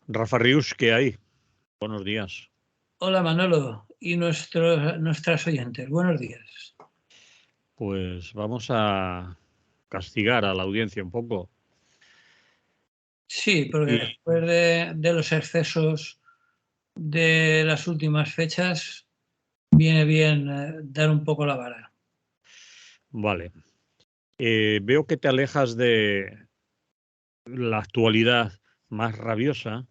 Rafa Rius, ¿qué hay? Buenos días. Hola Manolo y nuestras oyentes, buenos días. Pues vamos a castigar a la audiencia un poco. Sí, porque después de los excesos de las últimas fechas, viene bien dar un poco la vara. Vale. Veo que te alejas de la actualidad más rabiosa,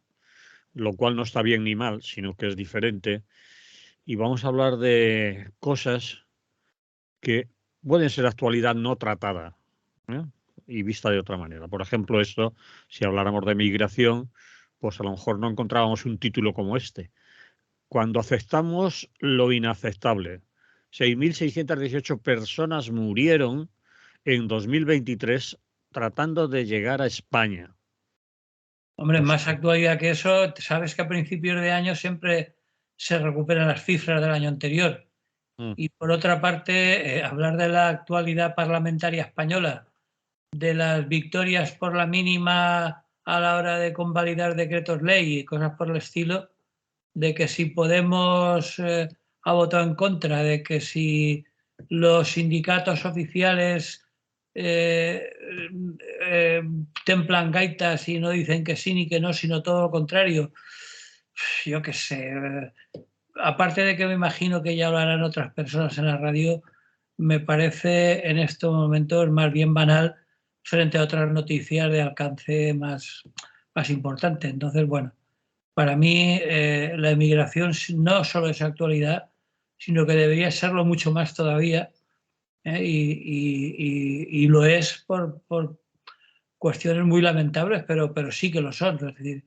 lo cual no está bien ni mal, sino que es diferente. Y vamos a hablar de cosas que pueden ser actualidad no tratada, ¿eh? Y vista de otra manera. Por ejemplo, esto, si habláramos de migración, pues a lo mejor no encontrábamos un título como este. Cuando aceptamos lo inaceptable. 6.618 personas murieron en 2023 tratando de llegar a España. Hombre, Pues, más actualidad que eso, sabes que a principios de año siempre se recuperan las cifras del año anterior. mm, Y por otra parte, hablar de la actualidad parlamentaria española, de las victorias por la mínima a la hora de convalidar decretos ley y cosas por el estilo, de que si Podemos ha votado en contra, de que si los sindicatos oficiales eh, templan gaitas y no dicen que sí ni que no, sino todo lo contrario. Yo qué sé. Aparte de que me imagino que ya lo harán otras personas en la radio, me parece en estos momentos más bien banal frente a otras noticias de alcance más importante. Entonces, bueno, para mí la emigración no solo es actualidad, sino que debería serlo mucho más todavía, y lo es por cuestiones muy lamentables, pero sí que lo son. Es decir,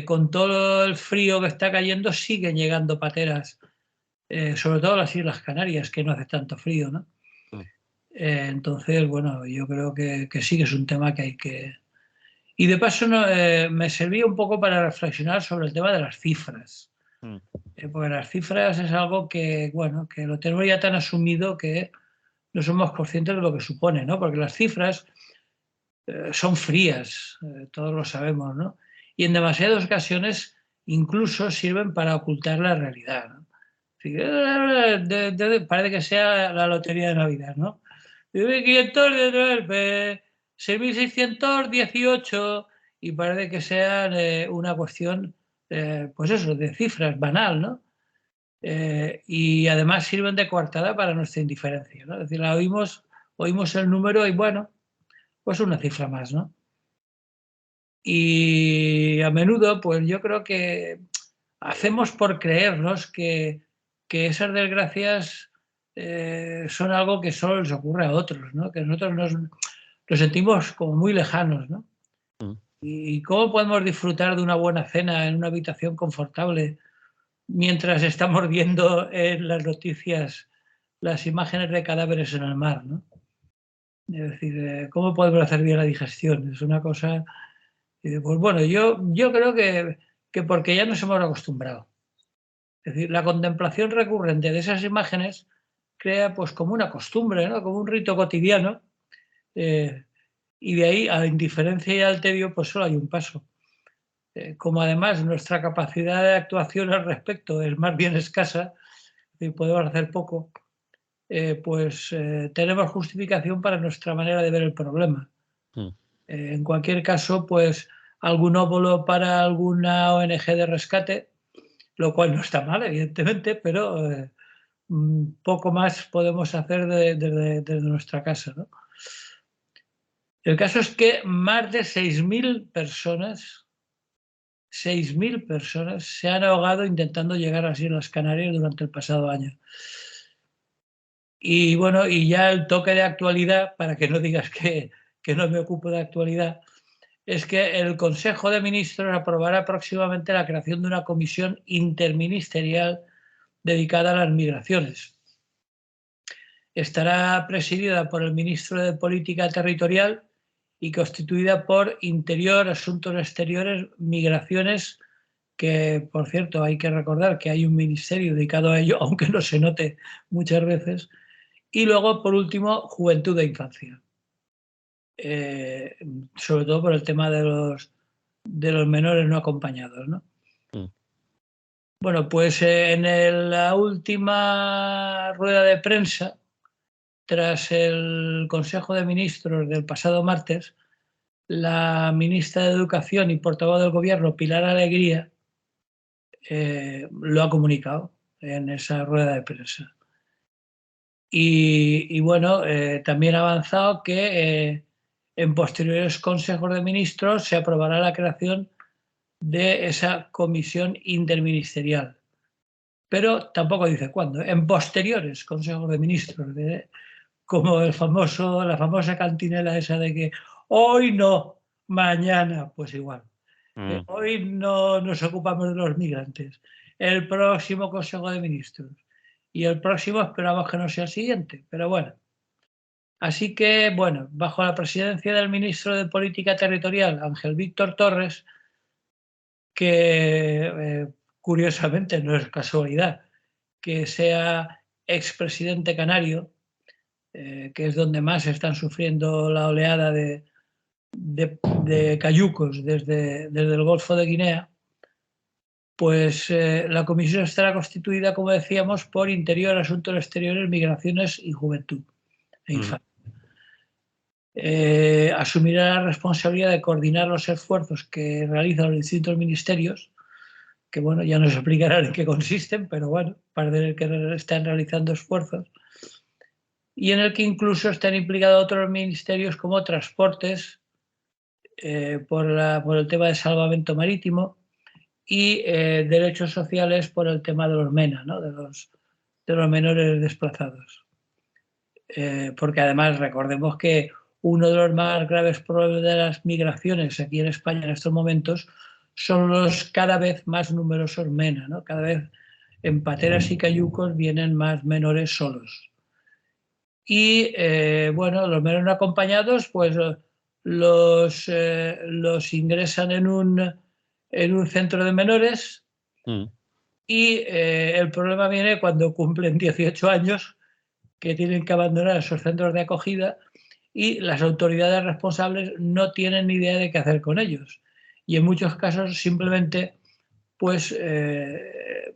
con todo el frío que está cayendo siguen llegando pateras, sobre todo a las Islas Canarias, que no hace tanto frío, ¿no? mm, Entonces, bueno, yo creo que sí que es un tema que hay que... Y de paso no, me servía un poco para reflexionar sobre el tema de las cifras. mm. Porque las cifras es algo que, bueno, que lo tenemos ya tan asumido que no somos conscientes de lo que supone, ¿no? Porque las cifras son frías, todos lo sabemos, ¿no? Y en demasiadas ocasiones incluso sirven para ocultar la realidad, ¿no? Parece que sea la lotería de Navidad, ¿no? 6.618 y parece que sea una cuestión, pues eso, de cifras, banal, ¿no? Y además sirven de coartada para nuestra indiferencia, ¿no? Es decir, oímos el número y bueno, pues una cifra más, ¿no? Y a menudo, pues yo creo que hacemos por creernos que esas desgracias son algo que solo les ocurre a otros, ¿no? Que nosotros nos sentimos como muy lejanos, ¿no? Mm. ¿Y cómo podemos disfrutar de una buena cena en una habitación confortable mientras estamos viendo en las noticias las imágenes de cadáveres en el mar, ¿no? Es decir, ¿cómo podemos hacer bien la digestión? Es una cosa... pues bueno, yo creo que porque ya nos hemos acostumbrado. Es decir, la contemplación recurrente de esas imágenes crea pues como una costumbre, ¿no? Como un rito cotidiano, eh, y de ahí a la indiferencia y al tedio pues solo hay un paso. Como además nuestra capacidad de actuación al respecto es más bien escasa y podemos hacer poco, pues tenemos justificación para nuestra manera de ver el problema. Mm. En cualquier caso, pues algún óvulo para alguna ONG de rescate, lo cual no está mal, evidentemente, pero poco más podemos hacer desde nuestra casa, ¿no? El caso es que más de 6.000 personas se han ahogado intentando llegar a las Islas Canarias durante el pasado año. Y bueno, y ya el toque de actualidad, para que no digas que no me ocupo de actualidad, es que el Consejo de Ministros aprobará próximamente la creación de una comisión interministerial dedicada a las migraciones. Estará presidida por el ministro de Política Territorial y constituida por Interior, Asuntos Exteriores, Migraciones, que por cierto hay que recordar que hay un ministerio dedicado a ello, aunque no se note muchas veces, y luego por último Juventud e Infancia. Sobre todo por el tema de los menores no acompañados, ¿no? Mm. Bueno, pues en la última rueda de prensa, tras el Consejo de Ministros del pasado martes, la ministra de Educación y portavoz del Gobierno, Pilar Alegría, lo ha comunicado en esa rueda de prensa. Y bueno, también ha avanzado que en posteriores consejos de ministros se aprobará la creación de esa comisión interministerial. Pero tampoco dice cuándo. En posteriores consejos de ministros, como la famosa cantinela esa de que hoy no, mañana, pues igual. Hoy no nos ocupamos de los migrantes. El próximo Consejo de Ministros. Y el próximo esperamos que no sea el siguiente, pero bueno. Así que, bueno, bajo la presidencia del ministro de Política Territorial, Ángel Víctor Torres, que curiosamente no es casualidad que sea expresidente canario, que es donde más están sufriendo la oleada de cayucos desde el Golfo de Guinea, pues la comisión estará constituida, como decíamos, por Interior, Asuntos Exteriores, Migraciones y Juventud e Infancia. Asumirá la responsabilidad de coordinar los esfuerzos que realizan los distintos ministerios, que bueno, ya nos explicarán en qué consisten, pero bueno, parece que están realizando esfuerzos, y en el que incluso están implicados otros ministerios como Transportes, por el tema de salvamento marítimo, y Derechos Sociales por el tema de los MENA, ¿no? de los menores desplazados. Porque además recordemos que uno de los más graves problemas de las migraciones aquí en España en estos momentos son los cada vez más numerosos MENA, ¿no? Cada vez en pateras y cayucos vienen más menores solos. Y bueno, los menores no acompañados pues los ingresan en un centro de menores, y el problema viene cuando cumplen 18 años, que tienen que abandonar esos centros de acogida, y las autoridades responsables no tienen ni idea de qué hacer con ellos. Y en muchos casos simplemente pues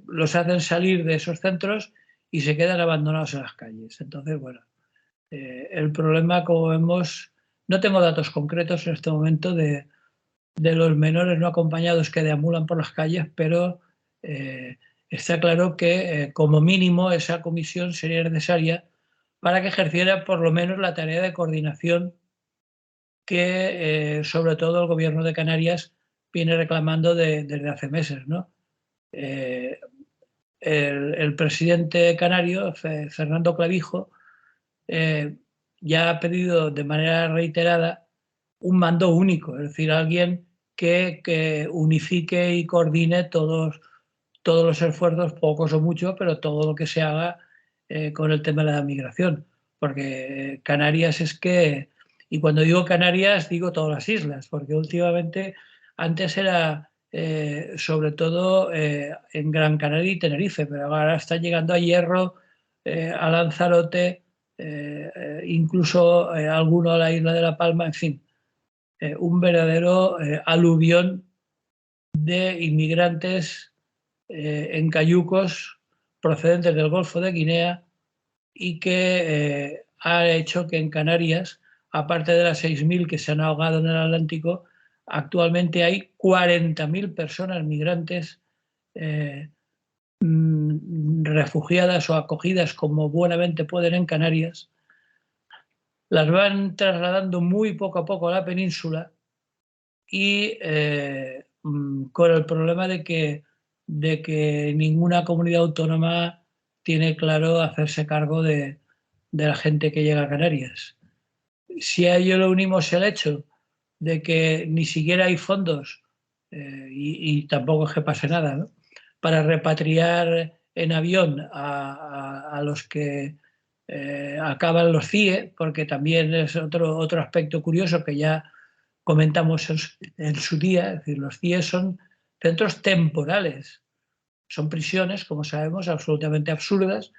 los hacen salir de esos centros y se quedan abandonados en las calles. Entonces, bueno, el problema, como vemos, no tengo datos concretos en este momento de los menores no acompañados que deambulan por las calles, pero está claro que como mínimo esa comisión sería necesaria para que ejerciera por lo menos la tarea de coordinación que sobre todo el Gobierno de Canarias viene reclamando desde hace meses, ¿no? El presidente canario, Fernando Clavijo, ya ha pedido de manera reiterada un mando único, es decir, alguien que unifique y coordine todos los esfuerzos, pocos o muchos, pero todo lo que se haga con el tema de la migración. Porque Canarias es que, y cuando digo Canarias digo todas las islas, porque últimamente antes era sobre todo en Gran Canaria y Tenerife, pero ahora están llegando a Hierro, a Lanzarote, incluso alguno a la isla de La Palma, en fin, un verdadero aluvión de inmigrantes en cayucos procedentes del Golfo de Guinea, y que ha hecho que en Canarias, aparte de las 6.000 que se han ahogado en el Atlántico, actualmente hay 40.000 personas migrantes refugiadas o acogidas como buenamente pueden en Canarias. Las van trasladando muy poco a poco a la península, y con el problema de que ninguna comunidad autónoma tiene claro hacerse cargo de la gente que llega a Canarias. Si a ello le unimos el hecho de que ni siquiera hay fondos, y tampoco es que pase nada, ¿no?, para repatriar en avión a los que acaban los CIE, porque también es otro aspecto curioso que ya comentamos en su día. Es decir, los CIE son centros temporales, son prisiones, como sabemos, absolutamente absurdas,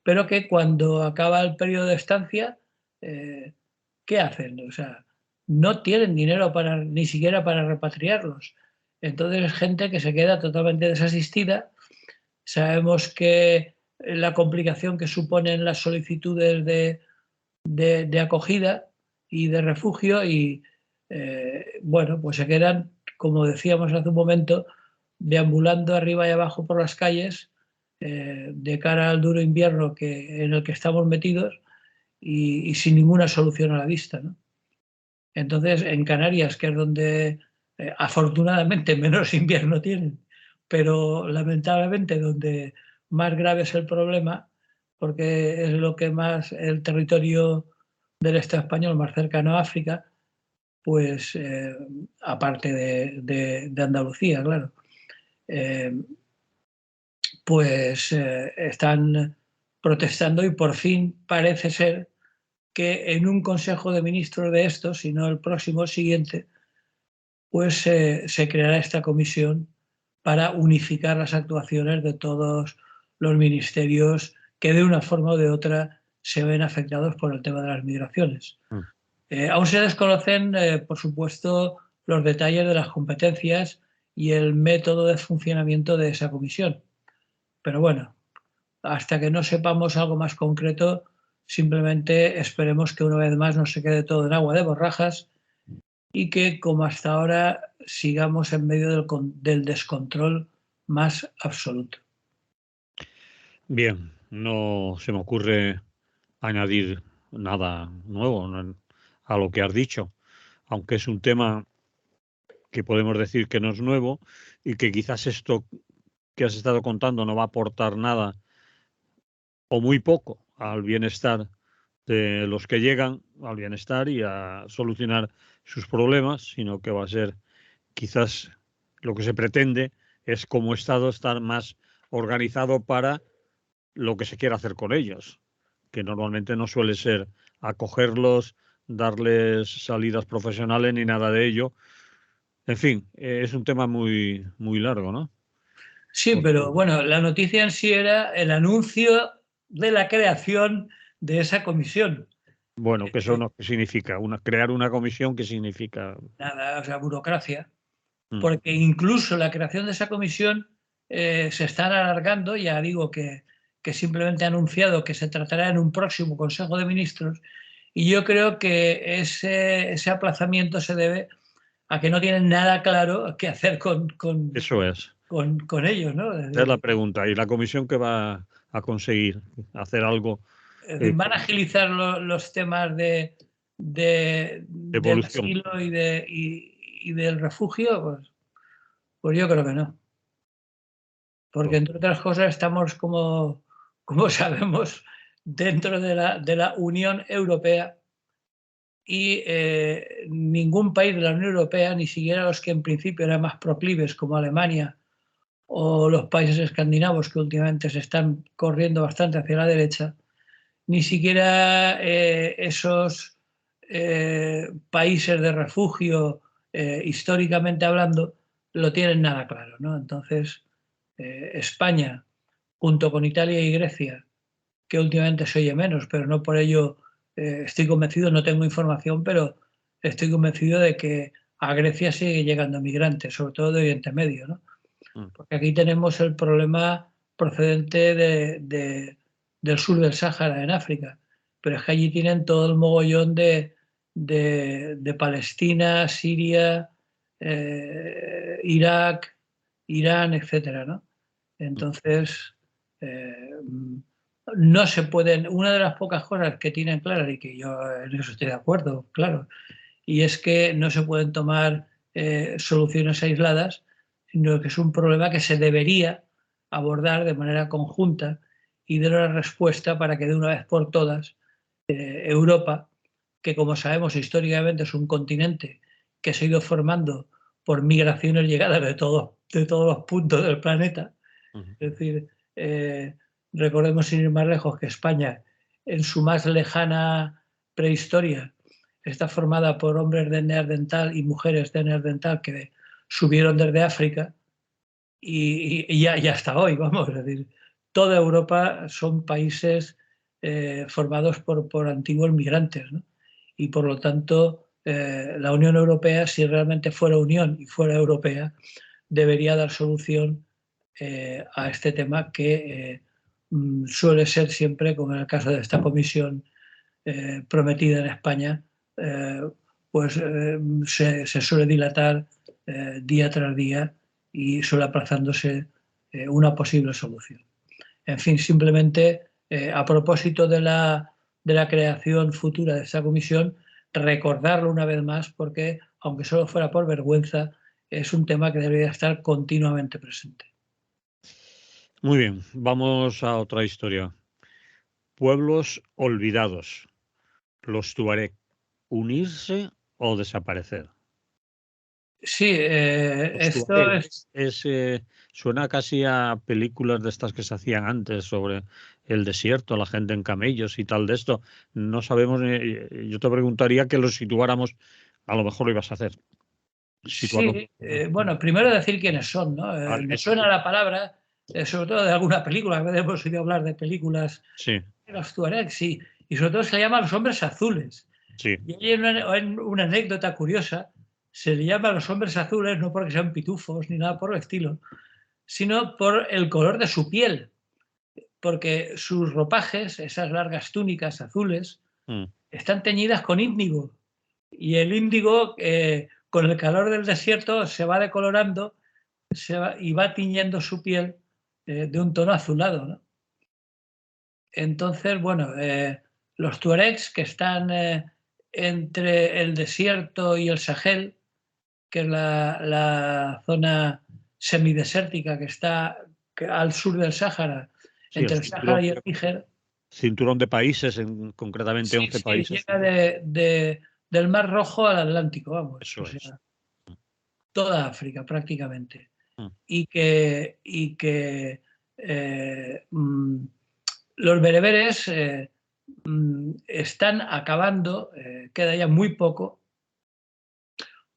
pero que cuando acaba el periodo de estancia, ¿qué hacen? O sea, no tienen dinero ni siquiera para repatriarlos. Entonces es gente que se queda totalmente desasistida. Sabemos que la complicación que suponen las solicitudes de acogida y de refugio y, bueno, pues se quedan, como decíamos hace un momento, deambulando arriba y abajo por las calles de cara al duro invierno en el que estamos metidos y sin ninguna solución a la vista, ¿no? Entonces, en Canarias, que es donde afortunadamente menos invierno tienen, pero lamentablemente donde más grave es el problema, porque es lo que más el territorio del Estado español más cercano a África, pues aparte de Andalucía, claro, eh, pues están protestando y por fin parece ser que en un consejo de ministros de estos, si no el próximo siguiente, pues se creará esta comisión para unificar las actuaciones de todos los ministerios que de una forma o de otra se ven afectados por el tema de las migraciones. Aún se desconocen, por supuesto, los detalles de las competencias y el método de funcionamiento de esa comisión. Pero bueno, hasta que no sepamos algo más concreto, simplemente esperemos que una vez más no se quede todo en agua de borrajas y que, como hasta ahora, sigamos en medio del descontrol más absoluto. Bien, no se me ocurre añadir nada nuevo a lo que has dicho, aunque es un tema que podemos decir que no es nuevo y que quizás esto que has estado contando no va a aportar nada o muy poco al bienestar de los que llegan, al bienestar y a solucionar sus problemas, sino que va a ser quizás lo que se pretende es como Estado estar más organizado para lo que se quiera hacer con ellos, que normalmente no suele ser acogerlos, darles salidas profesionales ni nada de ello. En fin, es un tema muy, muy largo, ¿no? Sí, pero bueno, la noticia en sí era el anuncio de la creación de esa comisión. Bueno, que eso no ¿qué significa? Crear una comisión, ¿qué significa? Nada, o sea, burocracia. Mm. Porque incluso la creación de esa comisión se está alargando, ya digo que simplemente ha anunciado que se tratará en un próximo Consejo de Ministros, y yo creo que ese aplazamiento se debe a que no tienen nada claro qué hacer Eso es. con ellos, ¿no? Esa es la pregunta. ¿Y la comisión qué va a conseguir? ¿Hacer algo Es decir, van a con agilizar los temas del evolución? asilo y del refugio, pues yo creo que no. Porque, entre otras cosas, estamos, como sabemos, dentro de la Unión Europea y ningún país de la Unión Europea, ni siquiera los que en principio eran más proclives, como Alemania o los países escandinavos, que últimamente se están corriendo bastante hacia la derecha, ni siquiera esos países de refugio, históricamente hablando, lo tienen nada claro, ¿no? Entonces, España, junto con Italia y Grecia, que últimamente se oye menos, pero no por ello estoy convencido, no tengo información, pero estoy convencido de que a Grecia sigue llegando migrantes, sobre todo de Oriente Medio, ¿no? Mm. Porque aquí tenemos el problema procedente del sur del Sáhara, en África, pero es que allí tienen todo el mogollón de Palestina, Siria, Irak, Irán, etcétera, ¿no? Entonces, no se pueden. Una de las pocas cosas que tienen claras, y que yo en eso estoy de acuerdo, claro, y es que no se pueden tomar soluciones aisladas, sino que es un problema que se debería abordar de manera conjunta y dar una respuesta para que de una vez por todas Europa, que como sabemos históricamente es un continente que se ha ido formando por migraciones llegadas de todos los puntos del planeta, es decir, recordemos sin ir más lejos que España, en su más lejana prehistoria, está formada por hombres de Neandertal y mujeres de Neandertal que subieron desde África y hasta hoy, vamos, es decir, toda Europa son países formados por antiguos migrantes, ¿no? Y por lo tanto la Unión Europea, si realmente fuera Unión y fuera europea, debería dar solución a este tema que suele ser siempre, como en el caso de esta comisión prometida en España, pues se suele dilatar día tras día y suele aplazándose una posible solución. En fin, simplemente a propósito de la creación futura de esta comisión, recordarlo una vez más porque, aunque solo fuera por vergüenza, es un tema que debería estar continuamente presente. Muy bien, vamos a otra historia. Pueblos olvidados. Los Tuareg, ¿unirse o desaparecer? Sí, esto Tuareg es... suena casi a películas de estas que se hacían antes sobre el desierto, la gente en camellos y tal de esto. No sabemos, yo te preguntaría que los situáramos, a lo mejor lo ibas a hacer. Sí, bueno, primero decir quiénes son, ¿no? Me suena la palabra, sobre todo de alguna película, a veces hemos oído hablar de películas sí, de los Tuaregs, sí, y sobre todo se llama Los Hombres Azules. sí. Y hay una anécdota curiosa, se le llama Los Hombres Azules no porque sean pitufos ni nada por el estilo, sino por el color de su piel, porque sus ropajes, esas largas túnicas azules, están teñidas con índigo, y el índigo con el calor del desierto se va decolorando y va tiñendo su piel de un tono azulado, ¿no? Entonces, bueno, los tuaregs que están entre el desierto y el Sahel, que es la zona semidesértica que está al sur del Sáhara, Sí, entre el Sáhara y el Níger. Cinturón de países, concretamente Sí, 11 sí, países. llega del Mar Rojo al Atlántico, vamos. Eso O es. sea, toda África prácticamente. Mm. Y que los bereberes están acabando, queda ya muy poco,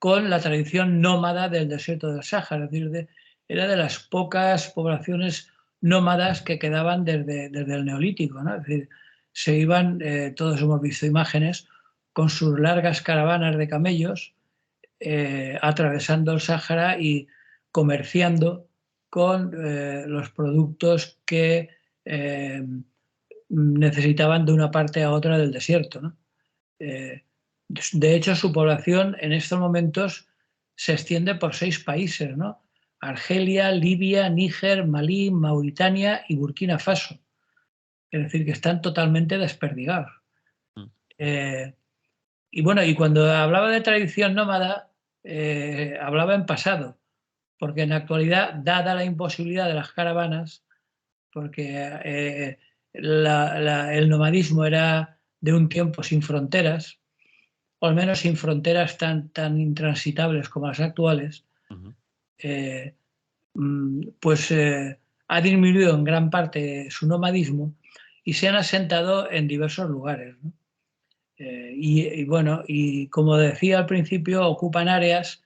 con la tradición nómada del desierto del Sáhara. Es decir, era de las pocas poblaciones nómadas que quedaban desde el Neolítico, ¿no? Es decir, se iban, todos hemos visto imágenes, con sus largas caravanas de camellos, atravesando el Sáhara y comerciando con los productos que necesitaban de una parte a otra del desierto, ¿no? De hecho, su población en estos momentos se extiende por 6 países, ¿no? Argelia, Libia, Níger, Malí, Mauritania y Burkina Faso. Es decir, que están totalmente desperdigados. Y bueno, y cuando hablaba de tradición nómada, hablaba en pasado, porque en la actualidad, dada la imposibilidad de las caravanas, porque el nomadismo era de un tiempo sin fronteras, o al menos sin fronteras tan intransitables como las actuales, pues ha disminuido en gran parte su nomadismo y se han asentado en diversos lugares, ¿no? Y bueno, y como decía al principio, ocupan áreas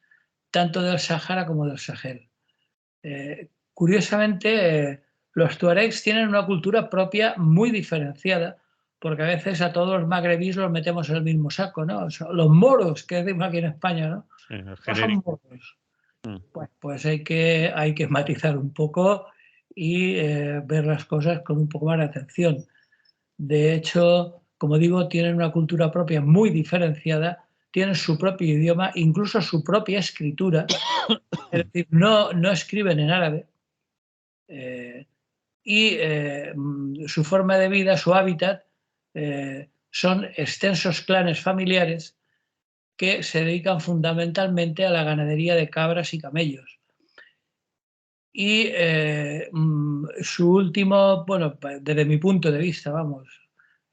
tanto del Sáhara como del Sahel. Curiosamente, los tuaregs tienen una cultura propia muy diferenciada, porque a veces a todos los magrebíes los metemos en el mismo saco, ¿no? Los moros, que decimos aquí en España, ¿no? Sí, No son moros. Pues hay que matizar un poco y ver las cosas con un poco más de atención. De hecho, como digo, tienen una cultura propia muy diferenciada, tienen su propio idioma, incluso su propia escritura, es decir, no escriben en árabe, y su forma de vida, su hábitat, son extensos clanes familiares que se dedican fundamentalmente a la ganadería de cabras y camellos. Y su último, bueno, desde mi punto de vista, vamos,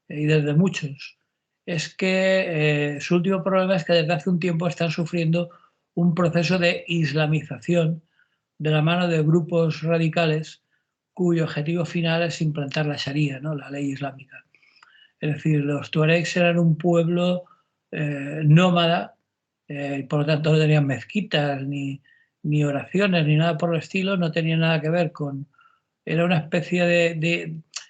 y desde muchos, es que su último problema es que desde hace un tiempo están sufriendo un proceso de islamización de la mano de grupos radicales cuyo objetivo final es implantar la Sharia, ¿no? La ley islámica. Es decir, los tuaregs eran un pueblo nómada, y por lo tanto no tenían mezquitas, ni oraciones, ni nada por el estilo, no tenía nada que ver con... Era una especie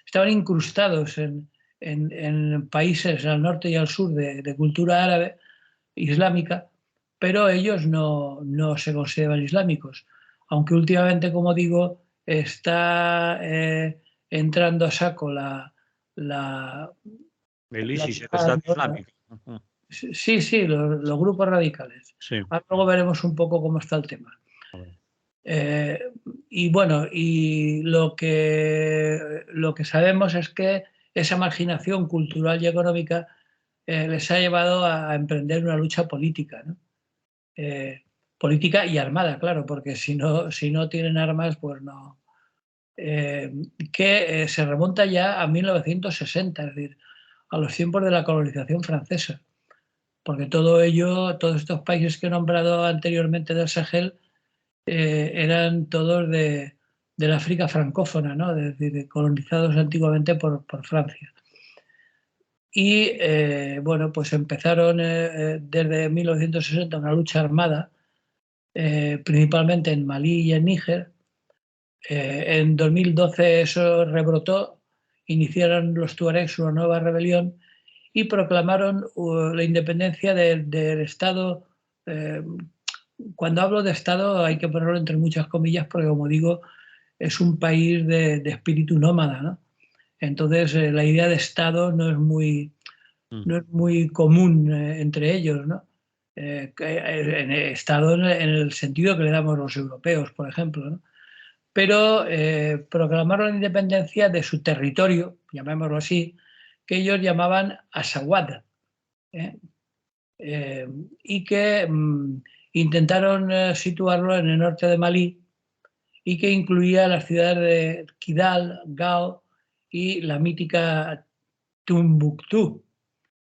estaban incrustados en países al norte y al sur de cultura árabe, islámica, pero ellos no se consideran islámicos, aunque últimamente, como digo, está entrando a saco la, El la ISIS, el yihad, Estado ¿no? Islámico. Ujú. Sí, sí, los grupos radicales. Sí. Ahora luego veremos un poco cómo está el tema. A ver. Eh, y bueno, y lo que sabemos es que esa marginación cultural y económica les ha llevado a emprender una lucha política, ¿no? Política y armada, claro, porque si no tienen armas, pues no. Que se remonta ya a 1960, es decir, a los tiempos de la colonización francesa, porque todo ello, todos estos países que he nombrado anteriormente del Sahel, eran todos del África francófona, ¿no? Es decir, colonizados antiguamente por Francia. Y bueno, pues empezaron desde 1960 una lucha armada, principalmente en Malí y en Níger. En 2012 eso rebrotó, iniciaron los tuaregs una nueva rebelión y proclamaron la independencia del Estado. eh, Cuando hablo de Estado hay que ponerlo entre muchas comillas porque, como digo, es un país de espíritu nómada, ¿no? Entonces, la idea de Estado no es muy común entre ellos, ¿no? Estado en el sentido que le damos los europeos, por ejemplo, ¿no? Pero proclamaron la independencia de su territorio, llamémoslo así, que ellos llamaban Azawad, ¿eh? Eh, y que intentaron situarlo en el norte de Malí y que incluía las ciudades de Kidal, Gao y la mítica Tombuctú,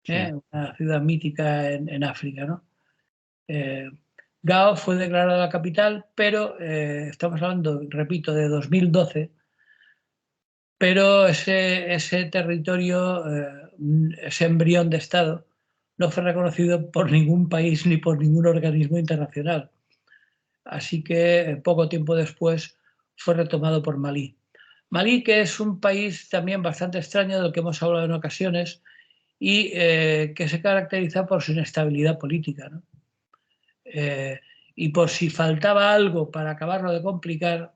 Sí. una ciudad mítica en África, ¿no? Eh, Gao fue declarada la capital, pero estamos hablando, repito, de 2012, pero ese territorio, ese embrión de Estado, no fue reconocido por ningún país ni por ningún organismo internacional. Así que poco tiempo después fue retomado por Malí. Malí, que es un país también bastante extraño del que hemos hablado en ocasiones y que se caracteriza por su inestabilidad política, ¿no? Y por si faltaba algo para acabarlo de complicar,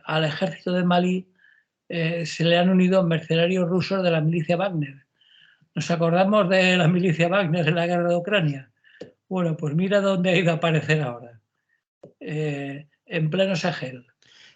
al ejército de Malí se le han unido mercenarios rusos de la milicia Wagner. ¿Nos acordamos de la milicia Wagner en la guerra de Ucrania? Bueno, pues mira dónde ha ido a aparecer ahora, en pleno Sahel.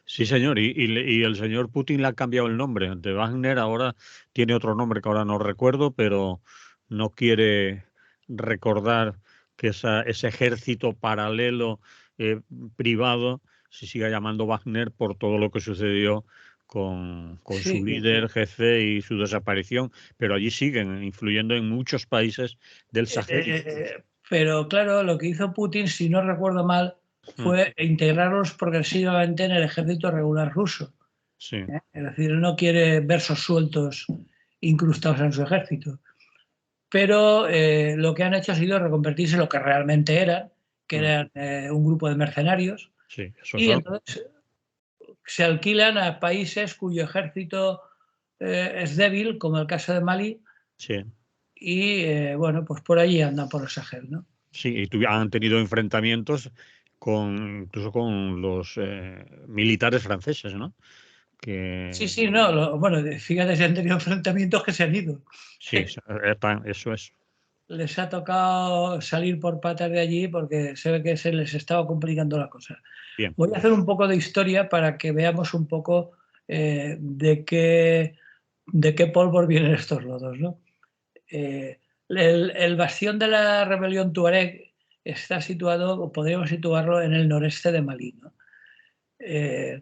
Sí, señor. Y el señor Putin le ha cambiado el nombre. De Wagner ahora tiene otro nombre que ahora no recuerdo, pero no quiere recordar que ese ejército paralelo eh, privado se siga llamando Wagner por todo lo que sucedió con su Sí, líder, jefe y su desaparición. Pero allí siguen influyendo en muchos países del Sahel incluso. pero claro, lo que hizo Putin, si no recuerdo mal, Mm, fue integrarlos progresivamente en el ejército regular ruso. sí. Es decir, él no quiere versos sueltos incrustados en su ejército. Pero lo que han hecho ha sido reconvertirse en lo que realmente eran, que Mm, eran un grupo de mercenarios, sí, eso y son. entonces se alquilan a países cuyo ejército es débil, como el caso de Mali, Sí. y bueno, pues por allí andan por el Sahel, ¿no? Sí, y han tenido enfrentamientos incluso con los militares franceses, ¿no? Sí, Que sí, no, bueno, fíjate, se han tenido enfrentamientos que se han ido. sí, eso es. Les ha tocado salir por patas de allí porque se ve que se les estaba complicando la cosa. Bien. Voy a hacer un poco de historia para que veamos un poco de qué polvos vienen estos lodos, ¿no? El bastión de la rebelión tuareg está situado, o podríamos situarlo, en el noreste de Malí, ¿no? Eh,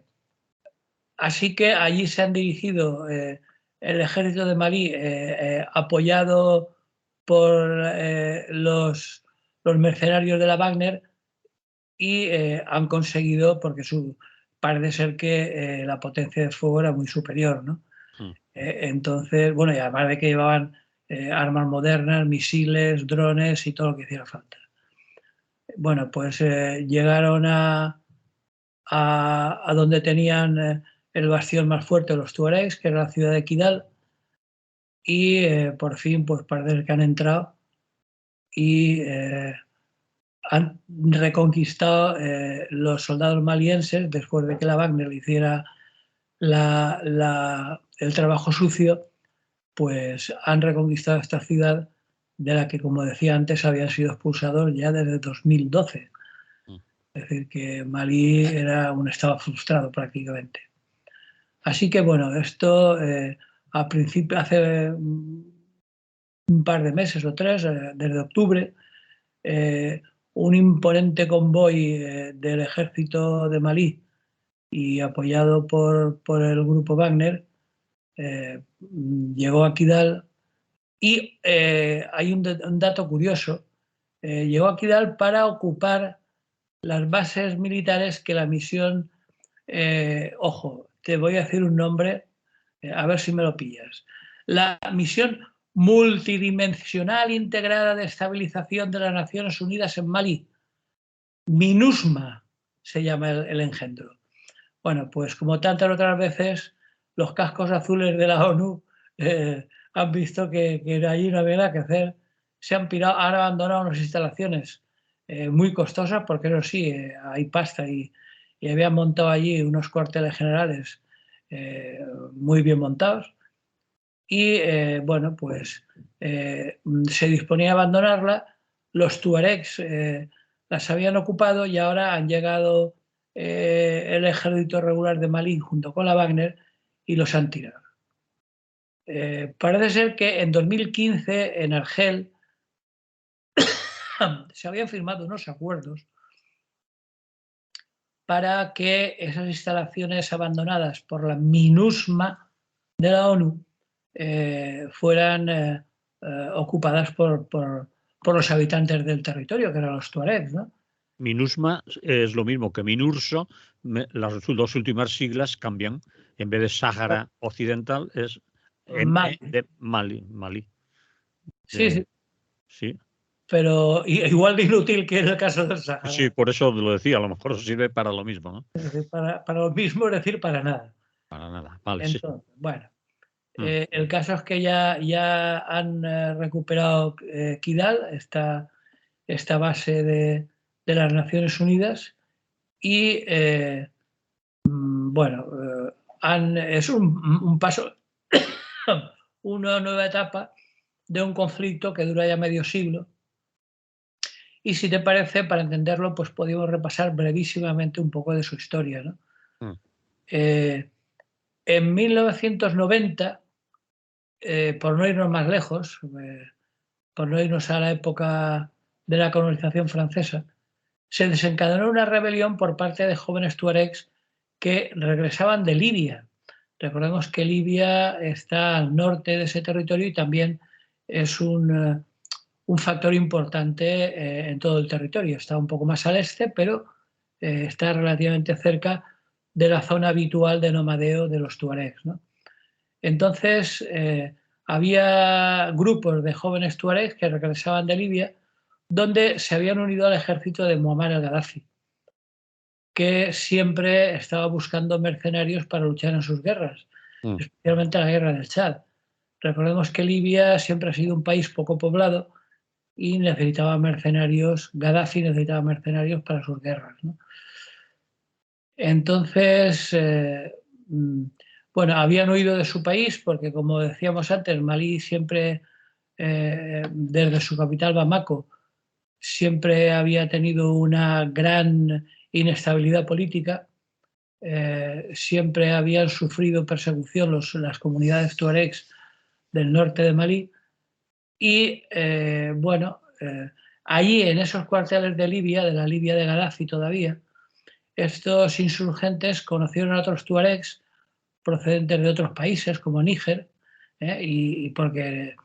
Así que allí se han dirigido el ejército de Malí, apoyado por los mercenarios de la Wagner, y han conseguido, porque parece ser que la potencia de fuego era muy superior, ¿no? Mm, Entonces, bueno, y además de que llevaban armas modernas, misiles, drones y todo lo que hiciera falta. Bueno, pues llegaron a donde tenían el bastión más fuerte los tuaregs, que era la ciudad de Kidal, y por fin pues parece que han entrado y han reconquistado los soldados malienses, después de que la Wagner hiciera el trabajo sucio, pues han reconquistado esta ciudad de la que, como decía antes, habían sido expulsados ya desde 2012. Es decir, que Malí era un estado frustrado prácticamente. Así que bueno, esto al principio, hace un par de meses o tres, desde octubre, un imponente convoy del ejército de Malí y apoyado por el grupo Wagner llegó a Kidal y hay un dato curioso. Llegó a Kidal para ocupar las bases militares que la misión, ojo, te voy a decir un nombre, a ver si me lo pillas. La misión multidimensional integrada de estabilización de las Naciones Unidas en Malí, MINUSMA se llama el engendro. Bueno, pues como tantas otras veces, los cascos azules de la ONU han visto que allí no había nada que hacer. Se han pirado, han abandonado unas instalaciones muy costosas, porque eso sí, hay pasta y habían montado allí unos cuarteles generales muy bien montados. Y bueno, pues se disponía a abandonarla. Los tuaregs las habían ocupado y ahora han llegado el ejército regular de Malí junto con la Wagner y los han tirado. Parece ser que en 2015 en Argel se habían firmado unos acuerdos para que esas instalaciones abandonadas por la MINUSMA de la ONU fueran ocupadas por los habitantes del territorio, que eran los tuaregs, ¿no? MINUSMA es lo mismo que MINURSO, las dos últimas siglas cambian. En vez de Sáhara Occidental es Mali. de Mali. Sí, sí. Sí. Pero igual de inútil que en el caso del Sáhara. Sí, por eso lo decía, a lo mejor sirve para lo mismo, ¿no? Es decir, para lo mismo, es decir, para nada. Para nada, vale. Entonces, sí. bueno, el caso es que ya han recuperado Kidal, esta base de las Naciones Unidas, y bueno, es un paso, una nueva etapa de un conflicto que dura ya medio siglo. Y si te parece, para entenderlo, pues podemos repasar brevísimamente un poco de su historia, ¿no? En 1990, por no irnos más lejos, por no irnos a la época de la colonización francesa, se desencadenó una rebelión por parte de jóvenes tuaregs que regresaban de Libia. Recordemos que Libia está al norte de ese territorio y también es un factor importante en todo el territorio. Está un poco más al este, pero está relativamente cerca de la zona habitual de nomadeo de los tuaregs, ¿no? Entonces, había grupos de jóvenes tuaregs que regresaban de Libia, donde se habían unido al ejército de Muammar al-Gaddafi, que siempre estaba buscando mercenarios para luchar en sus guerras, especialmente la guerra del Chad. Recordemos que Libia siempre ha sido un país poco poblado y necesitaba mercenarios, Gaddafi necesitaba mercenarios para sus guerras, ¿no? Entonces, bueno, habían huido de su país porque, como decíamos antes, Malí siempre, desde su capital Bamako, siempre había tenido una gran inestabilidad política. Siempre habían sufrido persecución las comunidades tuaregs del norte de Malí y, bueno, allí en esos cuarteles de Libia, de la Libia de Gaddafi todavía, estos insurgentes conocieron a otros tuaregs procedentes de otros países como Níger, y porque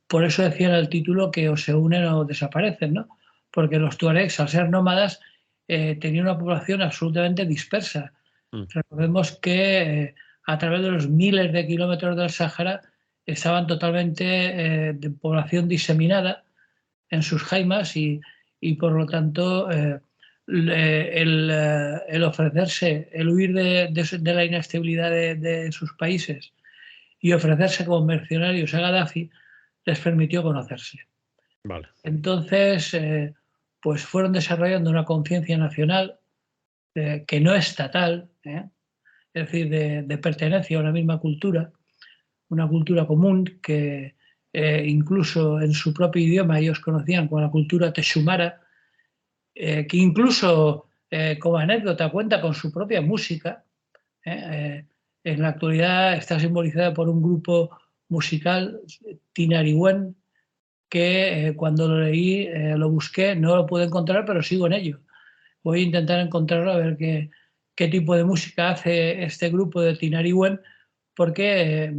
por eso decían el título que o se unen o desaparecen, ¿no? Porque los tuaregs, al ser nómadas, tenían una población absolutamente dispersa. Recordemos que a través de los miles de kilómetros del Sáhara estaban totalmente de población diseminada en sus jaimas y por lo tanto el ofrecerse, el huir de la inestabilidad de sus países y ofrecerse como mercenarios a Gaddafi les permitió conocerse. Vale. Entonces, pues fueron desarrollando una conciencia nacional que no estatal, es decir, de pertenencia a una misma cultura, una cultura común que incluso en su propio idioma ellos conocían como la cultura texumara, que incluso como anécdota cuenta con su propia música. En la actualidad está simbolizada por un grupo musical, Tinariwen, que cuando lo leí, lo busqué, no lo pude encontrar, pero sigo en ello. Voy a intentar encontrarlo a ver qué tipo de música hace este grupo de Tinariwen, porque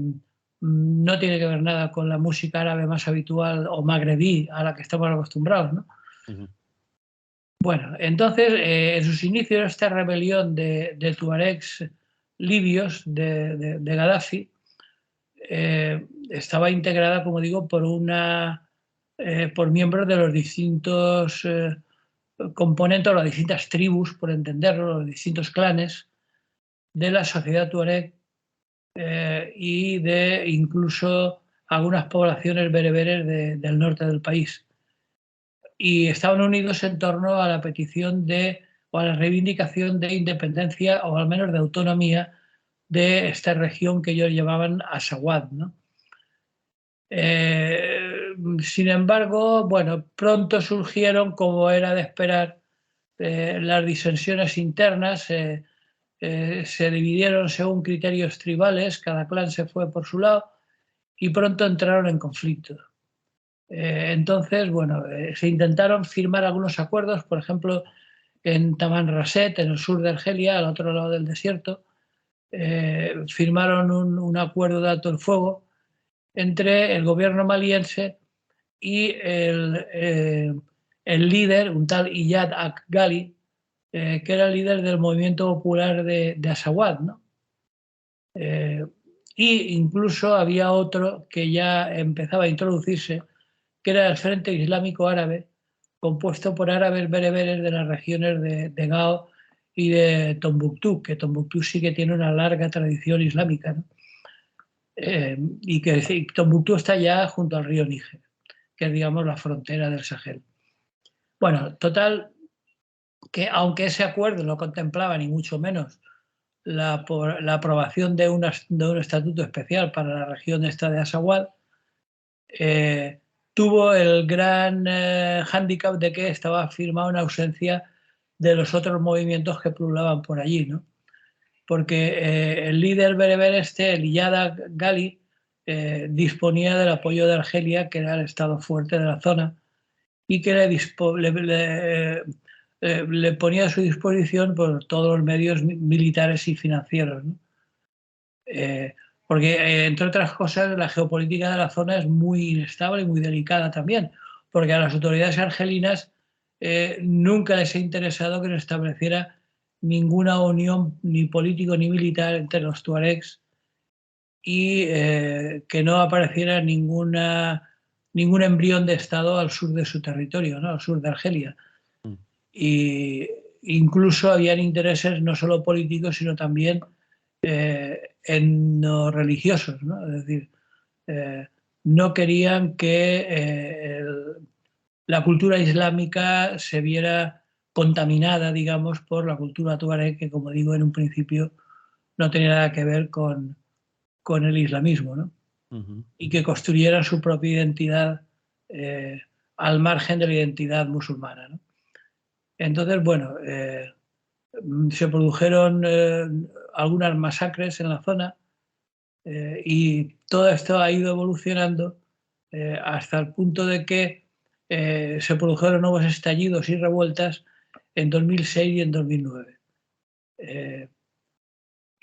no tiene que ver nada con la música árabe más habitual o magrebí a la que estamos acostumbrados, ¿no? Ujú. Bueno, entonces, en sus inicios, esta rebelión de tuaregs libios de Gaddafi estaba integrada, como digo, por miembros de los distintos componentes, las distintas tribus, por entenderlo, los distintos clanes de la sociedad tuareg y de incluso algunas poblaciones bereberes del norte del país. Y estaban unidos en torno a la petición o a la reivindicación de independencia o al menos de autonomía de esta región que ellos llamaban Azawad, ¿no? Sin embargo, bueno, pronto surgieron, como era de esperar, las disensiones internas, se dividieron según criterios tribales, cada clan se fue por su lado y pronto entraron en conflicto. Entonces, bueno, se intentaron firmar algunos acuerdos, por ejemplo, en Tamanrasset, en el sur de Argelia, al otro lado del desierto, firmaron un acuerdo de alto el fuego entre el gobierno maliense y el líder, un tal Iyad Ghali, que era el líder del movimiento popular de Azawad, ¿no? Y incluso había otro que ya empezaba a introducirse, que era el Frente Islámico Árabe, compuesto por árabes bereberes de las regiones de Gao y de Tombuctú, que Tombuctú sí que tiene una larga tradición islámica, ¿no? Y que Tombuctú está ya junto al río Níger, que es, digamos, la frontera del Sahel. Bueno, total, que aunque ese acuerdo no contemplaba ni mucho menos la aprobación de un estatuto especial para la región esta de Azawad, tuvo el gran hándicap de que estaba firmado en ausencia de los otros movimientos que pululaban por allí, ¿no? Porque el líder bereber el Iyad Ghali, disponía del apoyo de Argelia, que era el estado fuerte de la zona, y que le ponía a su disposición por todos los medios militares y financieros, ¿no? Porque, entre otras cosas, la geopolítica de la zona es muy inestable y muy delicada también, porque a las autoridades argelinas nunca les ha interesado que se estableciera ninguna unión ni político ni militar entre los tuaregs y que no apareciera ningún embrión de Estado al sur de su territorio, ¿no? Al sur de Argelia. Y incluso habían intereses no solo políticos, sino también religiosos, ¿no? Es decir, no querían que la cultura islámica se viera contaminada, digamos, por la cultura tuareg, que, como digo, en un principio no tenía nada que ver con el islamismo, ¿no? Y que construyeran su propia identidad al margen de la identidad musulmana, ¿no? Entonces, bueno, se produjeron algunas masacres en la zona y todo esto ha ido evolucionando hasta el punto de que se produjeron nuevos estallidos y revueltas en 2006 y en 2009.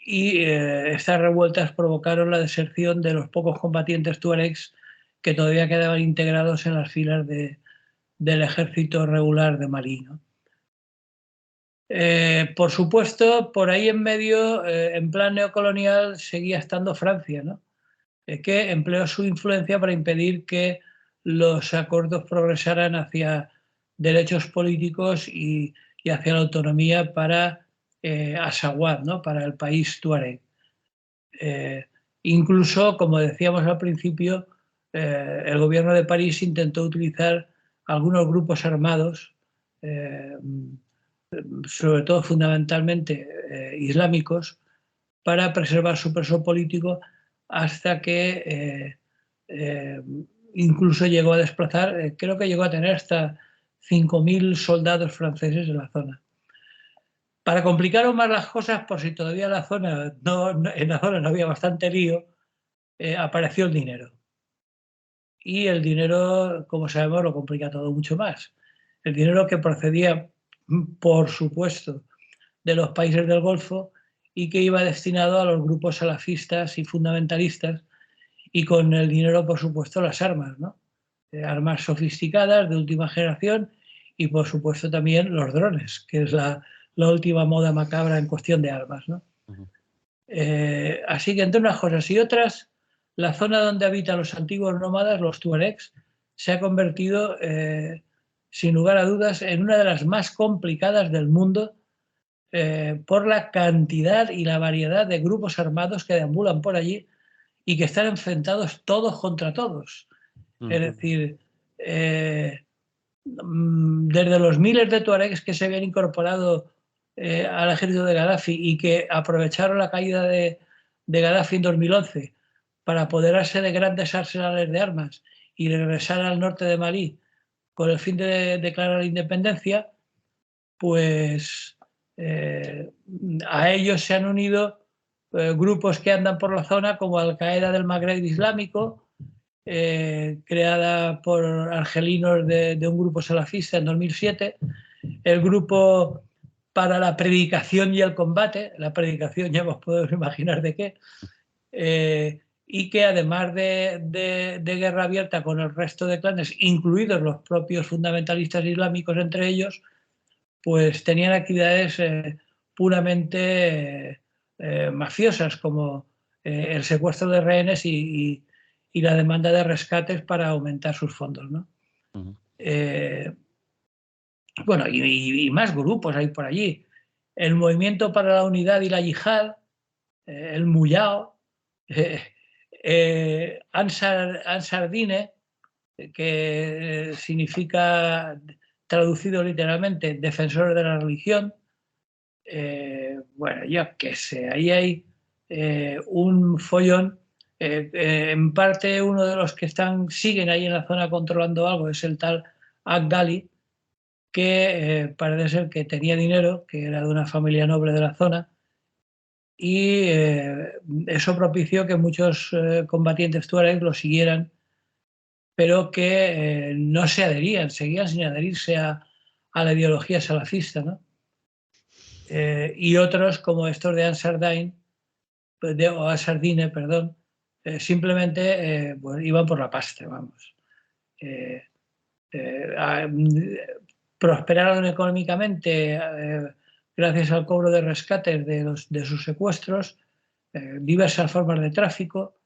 Estas revueltas provocaron la deserción de los pocos combatientes tuaregs que todavía quedaban integrados en las filas del ejército regular de Malí, ¿no? Por supuesto, por ahí en medio, en plan neocolonial, seguía estando Francia, ¿no? Que empleó su influencia para impedir que los acuerdos progresaran hacia derechos políticos y hacia la autonomía para Azawad, ¿no? Para el país tuareg. Incluso, como decíamos al principio, el gobierno de París intentó utilizar algunos grupos armados, sobre todo fundamentalmente islámicos, para preservar su peso político, hasta que incluso llegó a desplazar, creo que llegó a tener hasta 5.000 soldados franceses en la zona. Para complicar aún más las cosas, por si todavía en la zona no había bastante lío, apareció el dinero. Y el dinero, como sabemos, lo complica todo mucho más. El dinero que procedía, por supuesto, de los países del Golfo y que iba destinado a los grupos salafistas y fundamentalistas, y con el dinero, por supuesto, las armas, ¿no? Armas sofisticadas de última generación y, por supuesto, también los drones, que es la última moda macabra en cuestión de armas, ¿no? Así que entre unas cosas y otras, la zona donde habitan los antiguos nómadas, los tuaregs, se ha convertido, sin lugar a dudas, en una de las más complicadas del mundo, por la cantidad y la variedad de grupos armados que deambulan por allí y que están enfrentados todos contra todos. Es decir, desde los miles de tuaregs que se habían incorporado al ejército de Gaddafi y que aprovecharon la caída de Gaddafi en 2011 para apoderarse de grandes arsenales de armas y regresar al norte de Malí con el fin de declarar la independencia, pues a ellos se han unido grupos que andan por la zona, como Al-Qaeda del Magreb Islámico, creada por argelinos de un grupo salafista en 2007, el grupo para la predicación y el combate, la predicación ya os podemos imaginar de qué, y que además de guerra abierta con el resto de clanes, incluidos los propios fundamentalistas islámicos entre ellos, pues tenían actividades puramente mafiosas, como el secuestro de rehenes y la demanda de rescates para aumentar sus fondos, ¿no? Bueno, y más grupos hay por allí. El Movimiento para la Unidad y la Yihad, el Muyao, Ansar Dine, que significa, traducido literalmente, defensores de la religión. Bueno, yo qué sé, ahí hay un follón. En parte, uno de los que siguen ahí en la zona controlando algo es el tal Ag-Ghali, que parece ser que tenía dinero, que era de una familia noble de la zona, y eso propició que muchos combatientes tuareg lo siguieran, pero que no se adherían, seguían sin adherirse a la ideología salafista, ¿no? Y otros, como estos de Ansar Dine, perdón, simplemente pues, iban por la pasta, vamos. Prosperaron económicamente gracias al cobro de rescates de sus secuestros, diversas formas de tráfico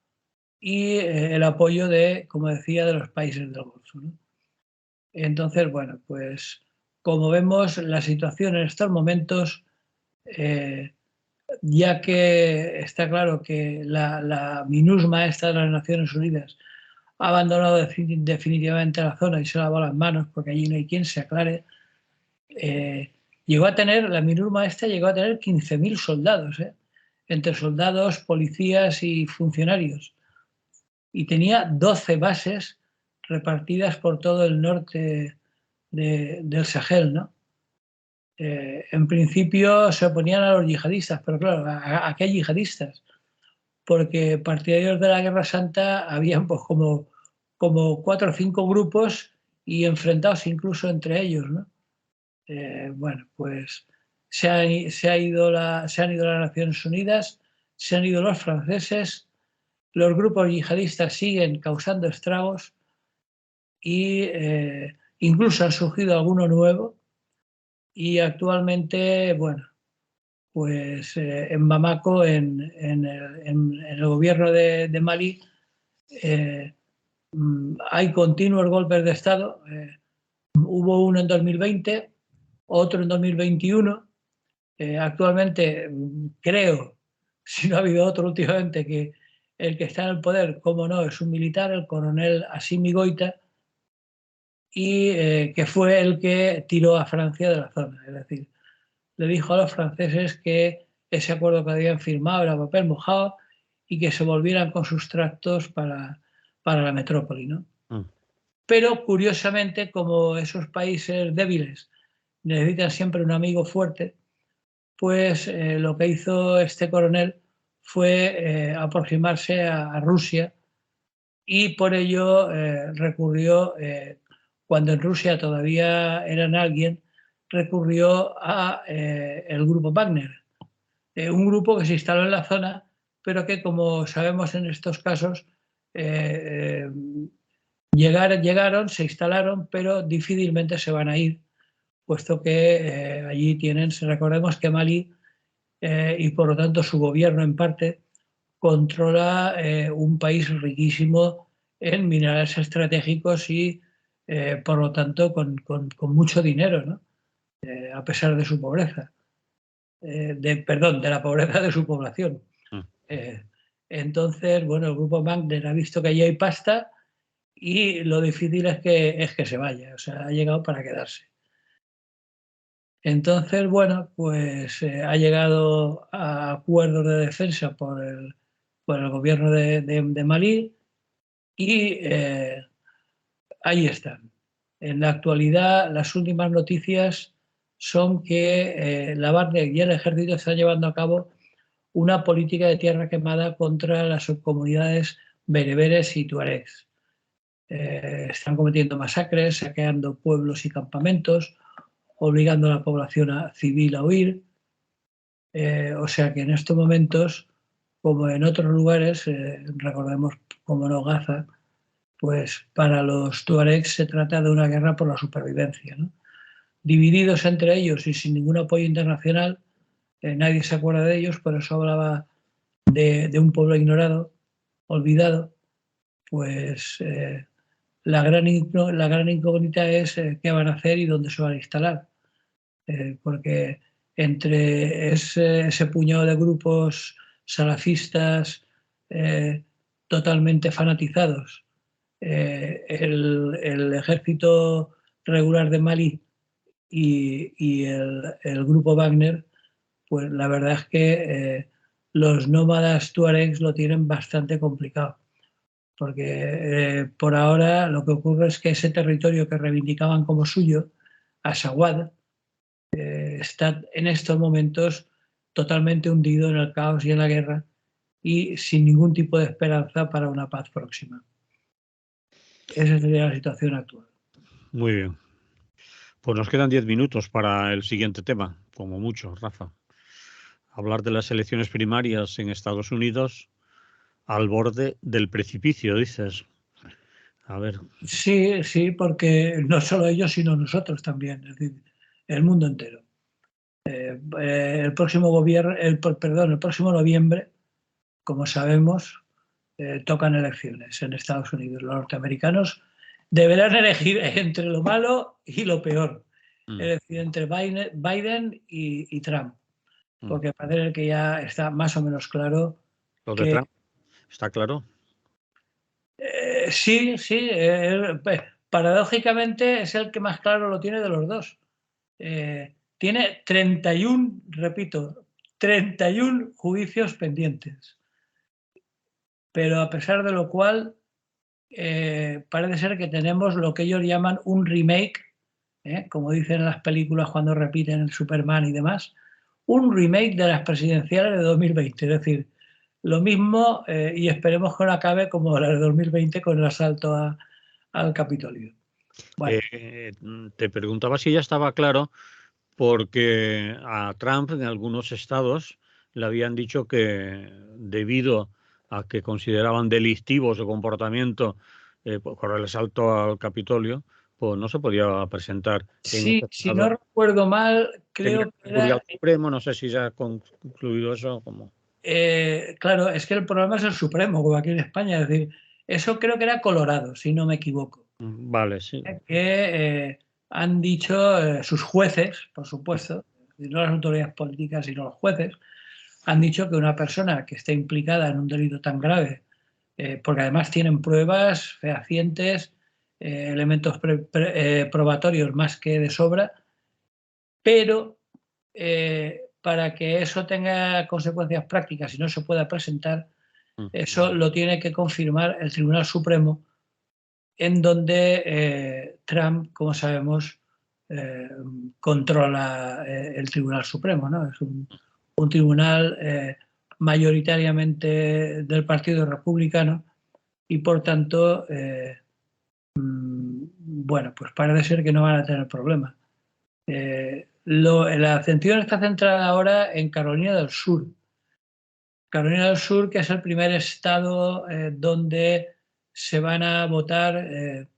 y el apoyo como decía, de los países del Golfo, ¿no? Entonces, bueno, pues como vemos, la situación en estos momentos, ya que está claro que la MINUSMA esta de las Naciones Unidas ha abandonado definitivamente la zona y se ha lavado las manos porque allí no hay quien se aclare, la MINUSMA esta llegó a tener 15.000 soldados, entre soldados, policías y funcionarios, y tenía 12 bases repartidas por todo el norte del Sahel, ¿no? En principio se oponían a los yihadistas, pero claro, ¿a qué yihadistas? Porque partidarios de la Guerra Santa habían pues como 4 o 5 grupos y enfrentados incluso entre ellos, ¿no? Bueno, pues se han ido las Naciones Unidas, se han ido los franceses, los grupos yihadistas siguen causando estragos y incluso han surgido alguno nuevo, y actualmente, bueno, pues en Bamako, en el gobierno de Malí, hay continuos golpes de Estado. Hubo uno en 2020, otro en 2021. Actualmente creo, si no ha habido otro últimamente, que el que está en el poder, como no, es un militar, el coronel Assimi Goïta, y que fue el que tiró a Francia de la zona. Es decir, le dijo a los franceses que ese acuerdo que habían firmado era papel mojado y que se volvieran con sus tractos para la metrópoli, ¿no? Pero curiosamente, como esos países débiles necesitan siempre un amigo fuerte, pues lo que hizo este coronel fue aproximarse a Rusia y por ello recurrió, cuando en Rusia todavía eran alguien, recurrió a el grupo Wagner, un grupo que se instaló en la zona, pero que, como sabemos en estos casos, llegaron, se instalaron, pero difícilmente se van a ir, puesto que allí tienen, recordemos que Mali y por lo tanto su gobierno en parte controla un país riquísimo en minerales estratégicos y por lo tanto con mucho dinero, ¿no? A pesar de su pobreza, perdón, de la pobreza de su población. Entonces, bueno, el grupo Wagner ha visto que allí hay pasta y lo difícil es que se vaya, o sea, ha llegado para quedarse. Entonces, bueno, pues ha llegado a acuerdos de defensa por el gobierno de Malí y ahí están. En la actualidad, las últimas noticias son que la Wagner y el ejército están llevando a cabo una política de tierra quemada contra las subcomunidades bereberes y tuaregs. Están cometiendo masacres, saqueando pueblos y campamentos, obligando a la población civil a huir. O sea que en estos momentos, como en otros lugares, recordemos como no Gaza, pues para los tuaregs se trata de una guerra por la supervivencia, ¿no? Divididos entre ellos y sin ningún apoyo internacional, nadie se acuerda de ellos, por eso hablaba de un pueblo ignorado, olvidado, pues la gran incógnita es qué van a hacer y dónde se van a instalar. Porque entre ese puñado de grupos salafistas totalmente fanatizados, el ejército regular de Mali y el grupo Wagner, pues la verdad es que los nómadas tuaregs lo tienen bastante complicado. Porque por ahora lo que ocurre es que ese territorio que reivindicaban como suyo, Azawad, está en estos momentos totalmente hundido en el caos y en la guerra y sin ningún tipo de esperanza para una paz próxima. Esa sería la situación actual. Muy bien. Pues nos quedan 10 minutos para el siguiente tema, como mucho, Rafa. Hablar de las elecciones primarias en Estados Unidos al borde del precipicio, dices. A ver. Sí, sí, porque no solo ellos, sino nosotros también, es decir, el mundo entero. El próximo el próximo noviembre, como sabemos, tocan elecciones en Estados Unidos. Los norteamericanos deberán elegir entre lo malo y lo peor, es decir, entre Biden y Trump, porque parece que ya está más o menos claro. ¿Lo de Trump está claro? Sí, sí, paradójicamente es el que más claro lo tiene de los dos. Tiene 31, repito, 31 juicios pendientes. Pero a pesar de lo cual, parece ser que tenemos lo que ellos llaman un remake, como dicen en las películas cuando repiten el Superman y demás, un remake de las presidenciales de 2020. Es decir, lo mismo y esperemos que no acabe como la de 2020 con el asalto al Capitolio. Bueno. Te preguntaba si ya estaba claro porque a Trump en algunos estados le habían dicho que debido a que consideraban delictivo su comportamiento por el asalto al Capitolio, pues no se podía presentar en Sí, ese si estado. no recuerdo mal, Tenía creo que que recurrir era... al Supremo, no sé si ya ha concluido eso. Como... claro, es que el problema es el Supremo, como aquí en España. Es decir, eso creo que era Colorado, si no me equivoco. Vale, sí. Que han dicho sus jueces, por supuesto, no las autoridades políticas, sino los jueces, han dicho que una persona que esté implicada en un delito tan grave, porque además tienen pruebas fehacientes elementos probatorios más que de sobra, pero para que eso tenga consecuencias prácticas y no se pueda presentar, eso lo tiene que confirmar el Tribunal Supremo, en donde Trump, como sabemos, controla el Tribunal Supremo, ¿no? Es un tribunal mayoritariamente del Partido Republicano y, por tanto, bueno, pues parece ser que no van a tener problemas. La atención está centrada ahora en Carolina del Sur. Carolina del Sur, que es el primer estado donde se van a votar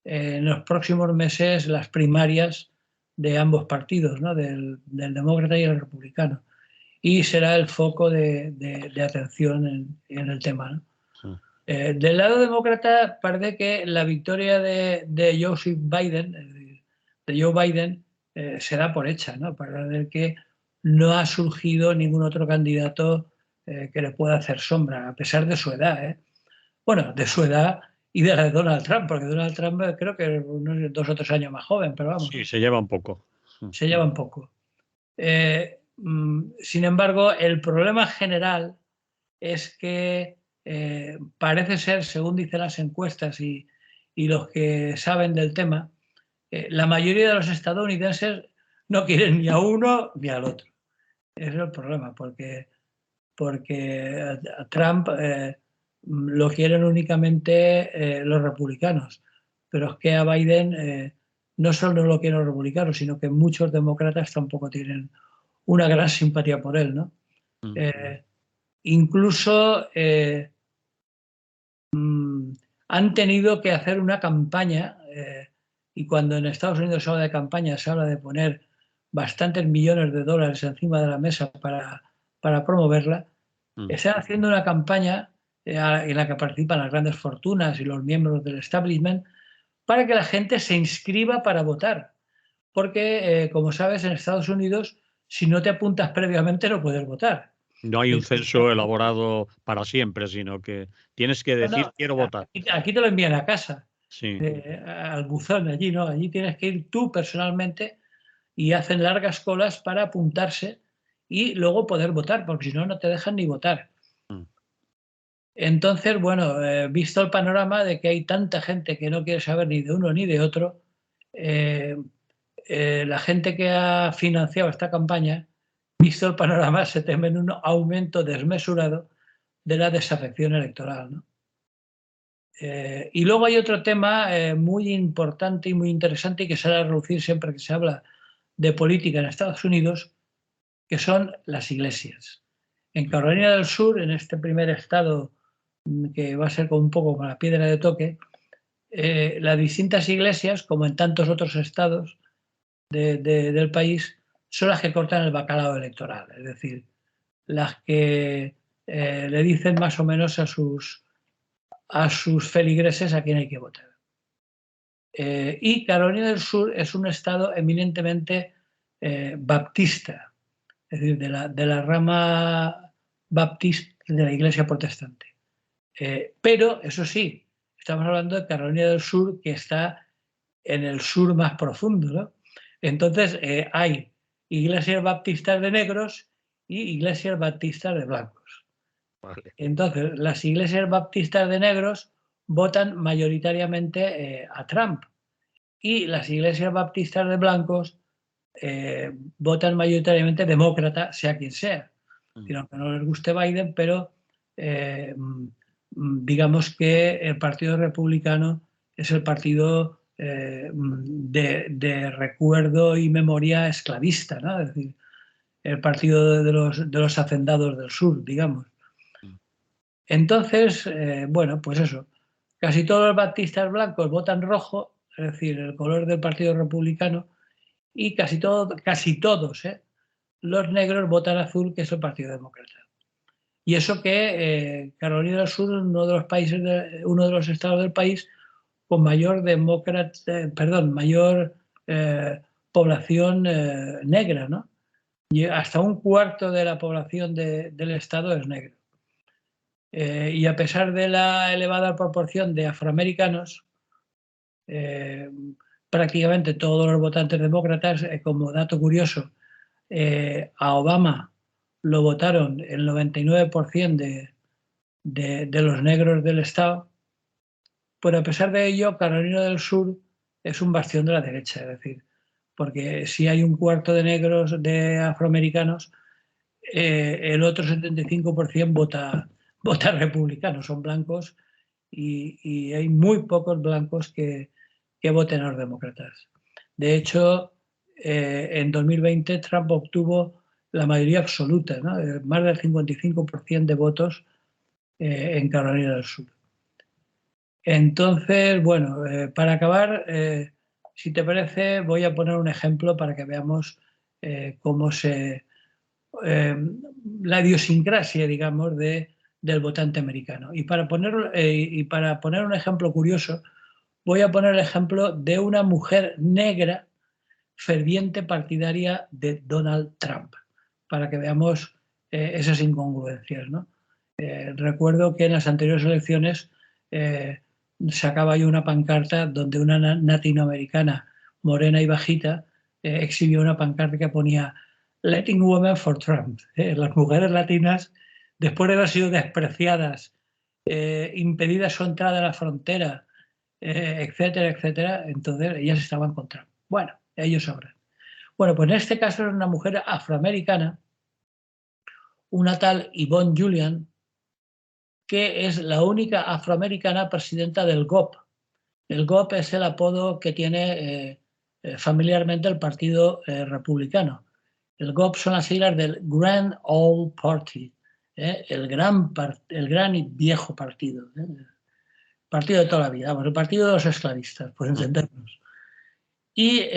en los próximos meses las primarias de ambos partidos, ¿no? del demócrata y el republicano. Y será el foco de atención en el tema, ¿no? Del lado demócrata parece que la victoria de Joe Biden se da por hecha, ¿no? Para ver que no ha surgido ningún otro candidato que le pueda hacer sombra, a pesar de su edad, ¿eh? Bueno, de su edad y de la de Donald Trump, porque Donald Trump creo que es unos 2 o 3 años más joven, pero vamos. Sí, se lleva un poco. Se lleva un poco. Sin embargo, el problema general es que parece ser, según dicen las encuestas y los que saben del tema, la mayoría de los estadounidenses no quieren ni a uno ni al otro. Ese es el problema, porque a Trump lo quieren únicamente los republicanos, pero es que a Biden no solo no lo quieren los republicanos, sino que muchos demócratas tampoco tienen una gran simpatía por él, ¿no? Incluso han tenido que hacer una campaña, y cuando en Estados Unidos se habla de campaña, se habla de poner bastantes millones de dólares encima de la mesa para promoverla. Están haciendo una campaña en la que participan las grandes fortunas y los miembros del establishment para que la gente se inscriba para votar. Porque, como sabes, en Estados Unidos, si no te apuntas previamente, no puedes votar. No hay un censo elaborado para siempre, sino que tienes que decir quiero votar. Aquí te lo envían a casa, sí. Al buzón, allí no, allí tienes que ir tú personalmente y hacen largas colas para apuntarse y luego poder votar, porque si no, no te dejan ni votar. Entonces, bueno, visto el panorama de que hay tanta gente que no quiere saber ni de uno ni de otro, la gente que ha financiado esta campaña, visto el panorama, se teme en un aumento desmesurado de la desafección electoral, ¿no? Y luego hay otro tema muy importante y muy interesante y que sale a relucir siempre que se habla de política en Estados Unidos, que son las iglesias. En Carolina del Sur, en este primer estado que va a ser un poco como la piedra de toque, las distintas iglesias, como en tantos otros estados del país, son las que cortan el bacalao electoral, es decir, las que le dicen más o menos a sus feligreses a quién hay que votar. Y Carolina del Sur es un estado eminentemente baptista, es decir, de la rama baptista de la Iglesia protestante. Pero, eso sí, estamos hablando de Carolina del Sur, que está en el sur más profundo, ¿no? Entonces, hay iglesias baptistas de negros y iglesias baptistas de blancos. Vale. Entonces, las iglesias baptistas de negros votan mayoritariamente a Trump y las iglesias baptistas de blancos votan mayoritariamente demócrata, sea quien sea. Aunque no les guste Biden, pero digamos que el Partido Republicano es el partido de recuerdo y memoria esclavista, ¿no? Es decir, el partido de los hacendados del sur, digamos. Entonces, bueno, pues eso. Casi todos los baptistas blancos votan rojo, es decir, el color del Partido Republicano, y casi todos los negros votan azul, que es el Partido Demócrata. Y eso que Carolina del Sur es uno de los países, uno de los estados del país con mayor mayor población negra, ¿no? Y hasta un cuarto de la población del estado es negro. Y a pesar de la elevada proporción de afroamericanos, prácticamente todos los votantes demócratas, como dato curioso, a Obama lo votaron el 99% de los negros del estado, pero a pesar de ello, Carolina del Sur es un bastión de la derecha, es decir, porque si hay un cuarto de negros, de afroamericanos, el otro 75% vota republicano, son blancos, y hay muy pocos blancos que voten a los demócratas. De hecho, en 2020 Trump obtuvo la mayoría absoluta, ¿no? Más del 55% de votos en Carolina del Sur. Entonces, bueno, para acabar, si te parece, voy a poner un ejemplo para que veamos cómo la idiosincrasia, digamos, del votante americano. Y para poner un ejemplo curioso, voy a poner el ejemplo de una mujer negra ferviente partidaria de Donald Trump, para que veamos esas incongruencias, ¿no? Recuerdo que en las anteriores elecciones sacaba yo una pancarta donde una latinoamericana morena y bajita exhibió una pancarta que ponía "Letting Women for Trump". Las mujeres latinas, después de haber sido despreciadas, impedida su entrada a la frontera, etcétera, etcétera, entonces ellas estaban con Trump. Bueno, ellos sabrán. Bueno, pues en este caso es una mujer afroamericana, una tal Yvonne Julian, que es la única afroamericana presidenta del GOP. El GOP es el apodo que tiene familiarmente el Partido Republicano. El GOP son las siglas del Grand Old Party, el gran y viejo partido. Partido de toda la vida, vamos, el partido de los esclavistas, por entendernos. Y,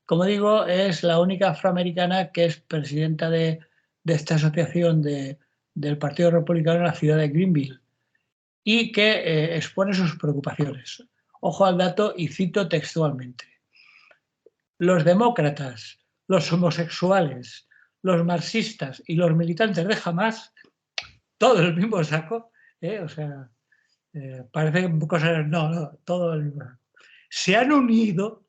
como digo, es la única afroamericana que es presidenta de esta asociación del Partido Republicano en la ciudad de Greenville y que expone sus preocupaciones. Ojo al dato y cito textualmente. Los demócratas, los homosexuales, los marxistas y los militantes de Hamás, todo el mismo saco, o sea, parece cosas, no, todo el mismo saco, se han unido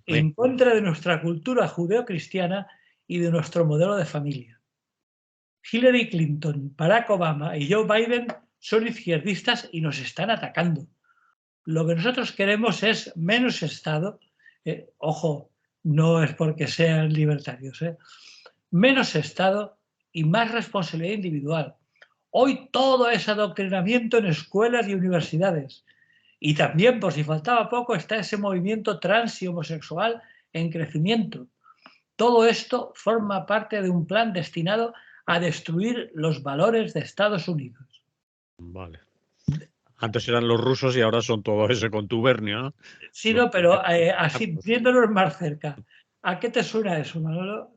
en contra de nuestra cultura judeocristiana y de nuestro modelo de familia. Hillary Clinton, Barack Obama y Joe Biden son izquierdistas y nos están atacando. Lo que nosotros queremos es menos Estado. Ojo, no es porque sean libertarios. Menos Estado y más responsabilidad individual. Hoy todo es adoctrinamiento en escuelas y universidades. Y también, por si faltaba poco, está ese movimiento trans y homosexual en crecimiento. Todo esto forma parte de un plan destinado a destruir los valores de Estados Unidos. Vale. Antes eran los rusos y ahora son todo ese contubernio, ¿no? Sí, no, pero así, viéndolos más cerca. ¿A qué te suena eso, Manolo?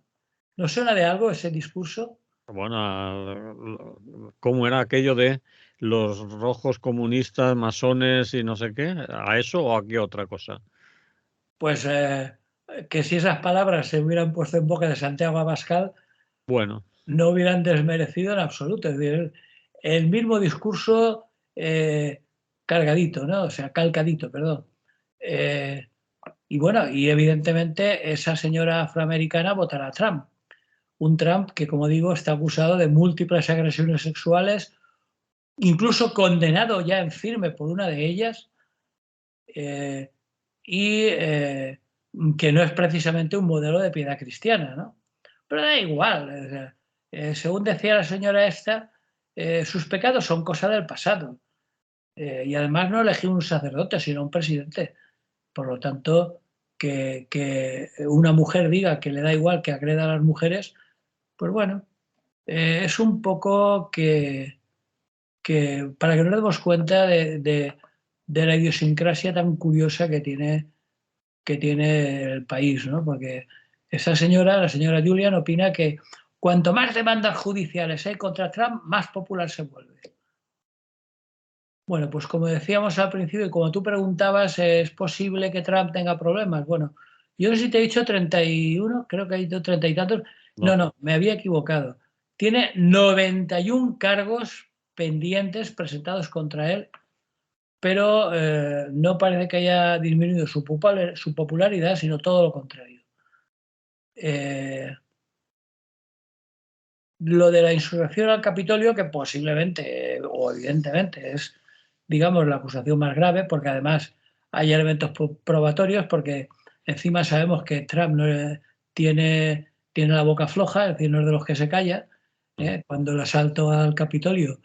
¿No suena de algo ese discurso? Bueno, ¿cómo era aquello de los rojos comunistas, masones y no sé qué? ¿A eso o a qué otra cosa? Pues que si esas palabras se hubieran puesto en boca de Santiago Abascal, bueno, no hubieran desmerecido en absoluto. Es decir, el mismo discurso cargadito, ¿no? O sea, calcadito, perdón. Y bueno, y evidentemente esa señora afroamericana votará a Trump. Un Trump que, como digo, está acusado de múltiples agresiones sexuales, incluso condenado ya en firme por una de ellas, y que no es precisamente un modelo de piedad cristiana, ¿no? Pero da igual. Según decía la señora esta, sus pecados son cosa del pasado. Y además no elegí un sacerdote, sino un presidente. Por lo tanto, que una mujer diga que le da igual que agreda a las mujeres, pues bueno, es un poco que para que nos demos cuenta de la idiosincrasia tan curiosa que tiene el país, ¿no? Porque esa señora, la señora Julian, opina que cuanto más demandas judiciales hay contra Trump, más popular se vuelve. Bueno, pues como decíamos al principio y como tú preguntabas, ¿es posible que Trump tenga problemas? Bueno, yo no sé si te he dicho 31, creo que he dicho 30 y tantos. No, me había equivocado. Tiene 91 cargos pendientes presentados contra él pero no parece que haya disminuido su popularidad, sino todo lo contrario. Lo de la insurrección al Capitolio, que posiblemente o evidentemente es, digamos, la acusación más grave, porque además hay elementos probatorios, porque encima sabemos que Trump no tiene la boca floja, es decir, no es de los que se calla. Cuando el asalto al Capitolio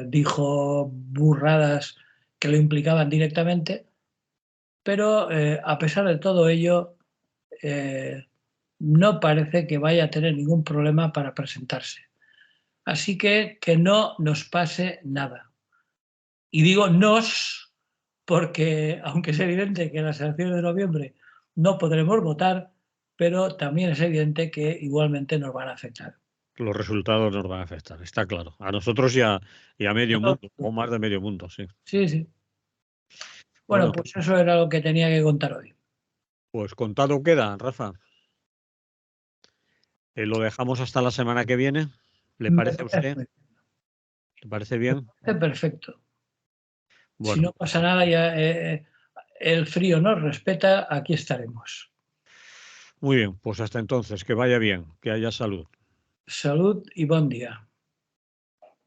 dijo burradas que lo implicaban directamente, pero a pesar de todo ello, no parece que vaya a tener ningún problema para presentarse. Así que no nos pase nada. Y digo nos porque, aunque es evidente que en las elecciones de noviembre no podremos votar, pero también es evidente que igualmente nos van a afectar. Los resultados nos van a afectar, está claro. A nosotros y a medio mundo, o más de medio mundo, sí. Sí, sí. Bueno, Bueno, pues eso era lo que tenía que contar hoy. pues contado queda, Rafa. Lo dejamos hasta la semana que viene. ¿Le parece a usted? ¿Le parece bien? Perfecto. Si Bueno, no pasa nada, ya el frío nos respeta, aquí estaremos. muy bien, pues hasta entonces, que vaya bien, que haya salud. Salud y buen día.